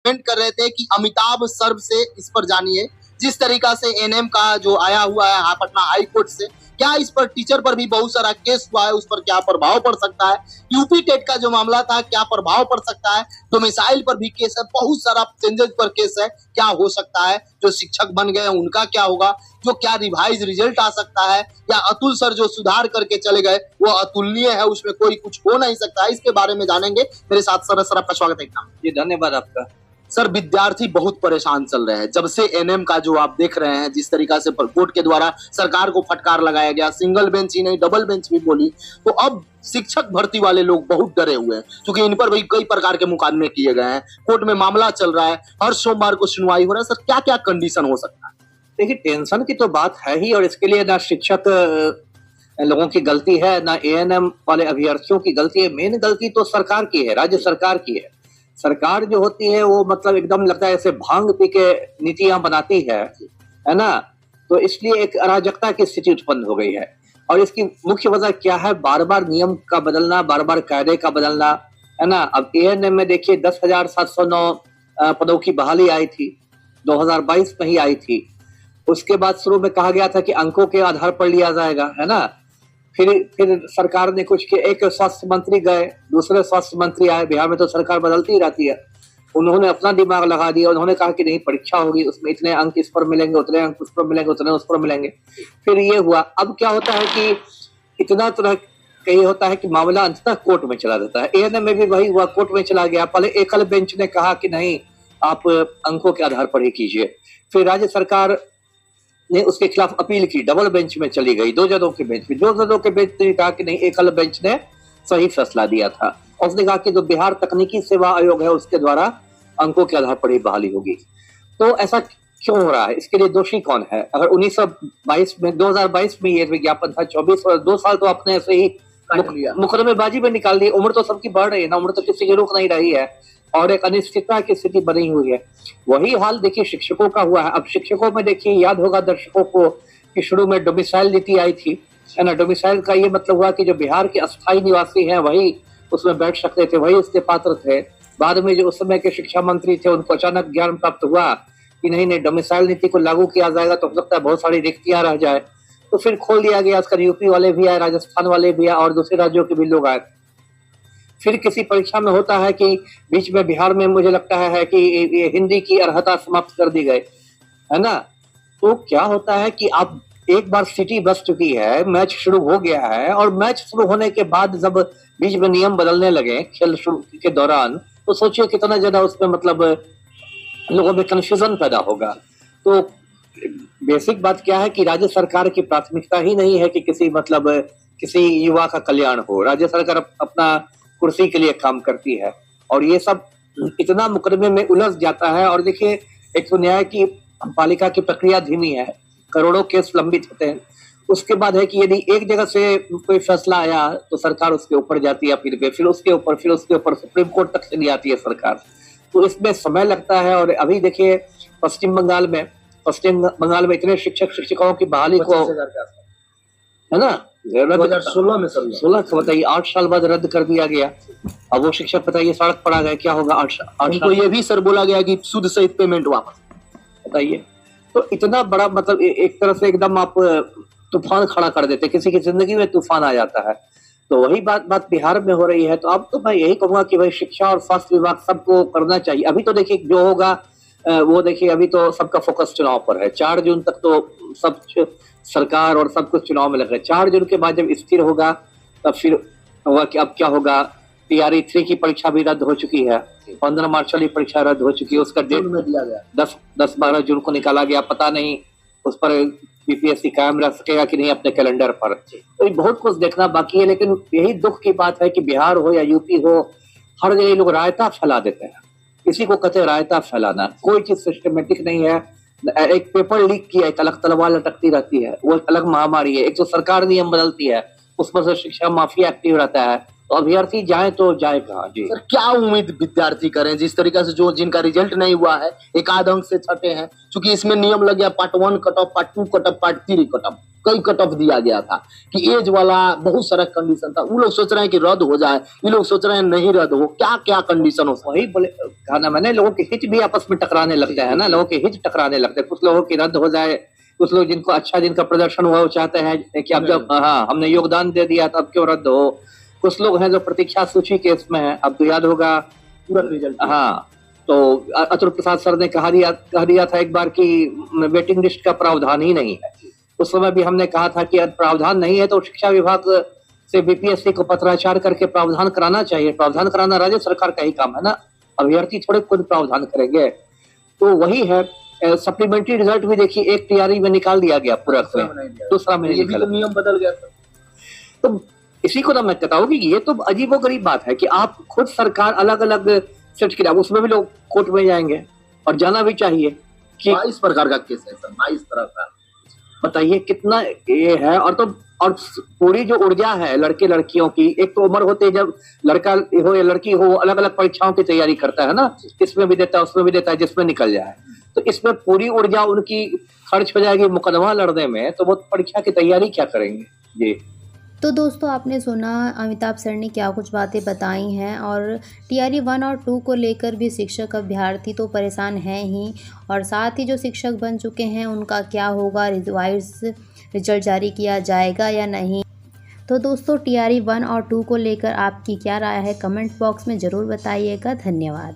Comment कर रहे थे कि अमिताभ सर्व से इस पर जानिए। जिस तरीका से एनएम का जो आया हुआ है पटना हाई कोर्ट से, क्या इस पर टीचर पर भी बहुत सारा केस हुआ है, उस पर क्या प्रभाव पड़ सकता है? यूपी टेट का जो मामला था, क्या प्रभाव पड़ सकता है? डोमिसाइल पर भी केस है, बहुत सारा चेंजेस पर केस है, क्या हो सकता है? जो शिक्षक बन गए उनका क्या होगा? जो क्या रिवाइज रिजल्ट आ सकता है, या अतुल सर जो सुधार करके चले गए वो अतुलनीय है, उसमें कोई कुछ हो नहीं सकता है? इसके बारे में जानेंगे। मेरे साथ सर आपका स्वागत है। जी धन्यवाद आपका। सर, विद्यार्थी बहुत परेशान चल रहे हैं जब से एनएम का जो आप देख रहे हैं, जिस तरीका से कोर्ट के द्वारा सरकार को फटकार लगाया गया, सिंगल बेंच ही नहीं डबल बेंच भी बोली, तो अब शिक्षक भर्ती वाले लोग बहुत डरे हुए हैं, क्योंकि इन पर भी कई प्रकार के मुकदमे किए गए हैं, कोर्ट में मामला चल रहा है, हर सोमवार को सुनवाई हो रहा है। सर, क्या क्या कंडीशन हो सकता है? देखिए, टेंशन की तो बात है ही, और इसके लिए ना शिक्षक लोगों की गलती है, ना एएनएम वाले अभ्यर्थियों की गलती है। मेन गलती तो सरकार की है, राज्य सरकार की है। सरकार जो होती है वो मतलब एकदम लगता है ऐसे भांग पी के नीतियां बनाती है ना। तो इसलिए एक अराजकता की स्थिति उत्पन्न हो गई है, और इसकी मुख्य वजह क्या है? बार बार नियम का बदलना, बार बार कायदे का बदलना, है ना। अब एएनएम में देखिए 10,709 पदों की बहाली आई थी, 2022 में ही आई थी। उसके बाद शुरू में कहा गया था कि अंकों के आधार पर लिया जाएगा, है ना। फिर सरकार ने कुछ किया, एक स्वास्थ्य मंत्री गए, दूसरे स्वास्थ्य मंत्री आए। बिहार में तो सरकार बदलती ही रहती है। उन्होंने अपना दिमाग लगा दिया, उन्होंने कहा कि नहीं, परीक्षा होगी, उसमें इतने अंक इस पर मिलेंगे, उतने अंक उस पर मिलेंगे, उतने उस पर मिलेंगे। फिर ये हुआ। अब क्या होता है कि इतना तरह कहीं होता है कि मामला अंततः कोर्ट में चला जाता है। एएनएम में भी वही हुआ, कोर्ट में चला गया। पहले एकल बेंच ने कहा कि नहीं, आप अंकों के आधार पर ही कीजिए। फिर राज्य सरकार ने उसके खिलाफ अपील की, डबल बेंच में चली गई, 2 जजों के बेंच में। 2 जजों के बेंच ने कहा कि नहीं, एकल बेंच ने सही फैसला दिया था। उसने कहा कि जो बिहार तकनीकी सेवा आयोग है उसके द्वारा अंकों के आधार पर ही बहाली होगी। तो ऐसा क्यों हो रहा है? इसके लिए दोषी कौन है? अगर 2022 में ये विज्ञापन था, 24 और 2 साल तो अपने ऐसे ही मुकदमेबाजी में निकाल दी। उम्र तो सबकी बढ़ रही है ना, उम्र तो किसी की रुक नहीं रही है, और एक अनिश्चितता की स्थिति बनी हुई है। वही हाल देखिए शिक्षकों का हुआ है। अब शिक्षकों में देखिए, याद होगा दर्शकों को कि शुरू में डोमिसाइल नीति आई थी, है ना। डोमिसाइल का ये मतलब हुआ कि जो बिहार के अस्थायी निवासी हैं वही उसमें बैठ सकते थे, वही उसके पात्र थे। बाद में जो उस समय के शिक्षा मंत्री थे, उनको अचानक ज्ञान प्राप्त हुआ कि नहीं, डोमिसाइल नीति को लागू किया जाएगा तो हो सकता है बहुत सारी रिक्तियां रह जाए। तो फिर खोल दिया गया उसका। यूपी वाले भी आए, राजस्थान वाले भी आए, और दूसरे राज्यों के भी लोग आए। फिर किसी परीक्षा में होता है कि बीच में बिहार में मुझे लगता है कि ये हिंदी की अर्हता समाप्त कर दी गई, है ना। तो क्या होता है कि अब एक बार सिटी बस चुकी है, मैच शुरू हो गया है, और मैच शुरू होने के बाद जब बीच में नियम बदलने लगे खेल शुरू के दौरान, तो सोचिए कितना ज्यादा उसमें मतलब लोगों में कंफ्यूजन पैदा होगा। तो बेसिक बात क्या है कि राज्य सरकार की प्राथमिकता ही नहीं है कि किसी युवा का कल्याण हो। राज्य सरकार अपना कुर्सी के लिए काम करती है, और ये सब इतना मुकदमे में उलझ जाता है। और देखिए, एक तो न्याय की पालिका की प्रक्रिया धीमी है, करोड़ों केस लंबित होते हैं। उसके बाद है कि यदि एक जगह से कोई फैसला आया तो सरकार उसके ऊपर जाती है अपील पे, फिर उसके ऊपर सुप्रीम कोर्ट तक चली आती है सरकार। तो इसमें समय लगता है। और अभी देखिए पश्चिम बंगाल में इतने शिक्षकों की बहाली को, है ना, 2016 में 16 का बताइए, 8 साल बाद रद्द कर दिया गया। अब वो शिक्षक बताइए सड़क पर आ गए, क्या होगा? 8 साल। ये भी सर बोला गया कि सूद सहित पेमेंट वापस, बताइए। तो इतना बड़ा मतलब एक तरह से एकदम आप तूफान खड़ा कर देते, किसी की जिंदगी में तूफान आ जाता है। तो वही बात बिहार में हो रही है। तो अब तो मैं यही कहूंगा कि भाई शिक्षा और स्वास्थ्य विभाग सबको करना चाहिए। अभी तो देखिए जो होगा वो देखिए, अभी तो सबका फोकस चुनाव पर है। 4 जून तक तो सब सरकार और सब कुछ चुनाव में लग रहा है। 4 जून के बाद जब स्थिर होगा तब फिर होगा कि अब क्या होगा। टीआरई 3 की परीक्षा भी रद्द हो चुकी है, 15 मार्च वाली परीक्षा रद्द हो चुकी है, उसका डेट में दिया गया 10-12 जून को निकाला गया। पता नहीं उस पर बीपीएससी कायम रख सकेगा कि नहीं अपने कैलेंडर पर। तो बहुत कुछ देखना बाकी है। लेकिन यही दुख की बात है कि बिहार हो या यूपी हो, हर जगह लोग रायता फैला देते हैं। किसी को कहते हैं रायता फैलाना, कोई चीज सिस्टमेटिक नहीं है। एक पेपर लीक किया, एक अलग तलवार लटकती रहती है, वो अलग महामारी है। एक तो सरकार नियम बदलती है, उस पर से शिक्षा माफिया एक्टिव रहता है। तो अभ्यर्थी जाए तो जाए कहाँ? जी सर, क्या उम्मीद विद्यार्थी करें जिस तरीके से जो जिनका रिजल्ट नहीं हुआ है, एक आध अंक से छटे हैं, क्योंकि इसमें नियम लग गया part 1 cut off, part 2 cut off, part 3 cut off, कई कट ऑफ दिया गया था कि एज वाला बहुत सारा कंडीशन था। वो लोग सोच रहे हैं कि रद्द हो जाए, ये लोग सोच रहे हैं नहीं रद्द हो, क्या क्या कंडीशन हो सकता वही बोले कहा ना मैंने, लोगों के हित भी आपस में टकराने लगते हैं ना, लोगों के हित टकराने लगते हैं। कुछ लोगों की रद्द हो जाए, कुछ लोग जिनको अच्छा जिनका प्रदर्शन हुआ वो चाहते हैं कि अब जब हमने योगदान दे दिया तो अब क्यों रद्द हो। कुछ लोग हैं जो प्रतीक्षा सूची केस में है, अब तो याद होगा तुरंत रिजल्ट। तो अतुल प्रसाद सर ने कह दिया था एक बार कि वेटिंग लिस्ट का प्रावधान ही नहीं है। उस समय भी हमने कहा था कि प्रावधान नहीं है तो शिक्षा विभाग से बीपीएससी को पत्राचार करके प्रावधान कराना चाहिए। प्रावधान कराना राज्य सरकार का ही काम है ना, अभ्यर्थी थोड़े खुद प्रावधान करेंगे। तो वही है, सप्लीमेंट्री रिजल्ट भी देखिए एक तैयारी में निकाल दिया गया पूरा, दूसरा में निकला, नियम बदल गया। तो इसी को तो मैं कहता हूँ कि ये तो अजीबोगरीब बात है कि आप खुद सरकार अलग अलग सेट किया, उसमें भी लोग कोर्ट में जाएंगे और जाना भी चाहिए कि 22 प्रकार का केस है सर, 22 तरह का। बताइए कितना ये है। और पूरी जो ऊर्जा है लड़के लड़कियों की, एक तो उम्र होती है जब लड़का हो या लड़की हो अलग अलग परीक्षाओं की तैयारी करता है ना, इसमें भी देता है उसमें भी देता है जिसमें निकल जाए, तो इसमें पूरी ऊर्जा उनकी खर्च हो जाएगी मुकदमा लड़ने में, तो वो परीक्षा की तैयारी क्या करेंगे जी। तो दोस्तों आपने सुना अमिताभ सर ने क्या कुछ बातें बताई हैं, और टीआरई 1 और 2 को लेकर भी शिक्षक अभ्यर्थी तो परेशान हैं ही, और साथ ही जो शिक्षक बन चुके हैं उनका क्या होगा, रिवाइज रिजल्ट जारी किया जाएगा या नहीं। तो दोस्तों टीआरई 1 और 2 को लेकर आपकी क्या राय है, कमेंट बॉक्स में ज़रूर बताइएगा। धन्यवाद।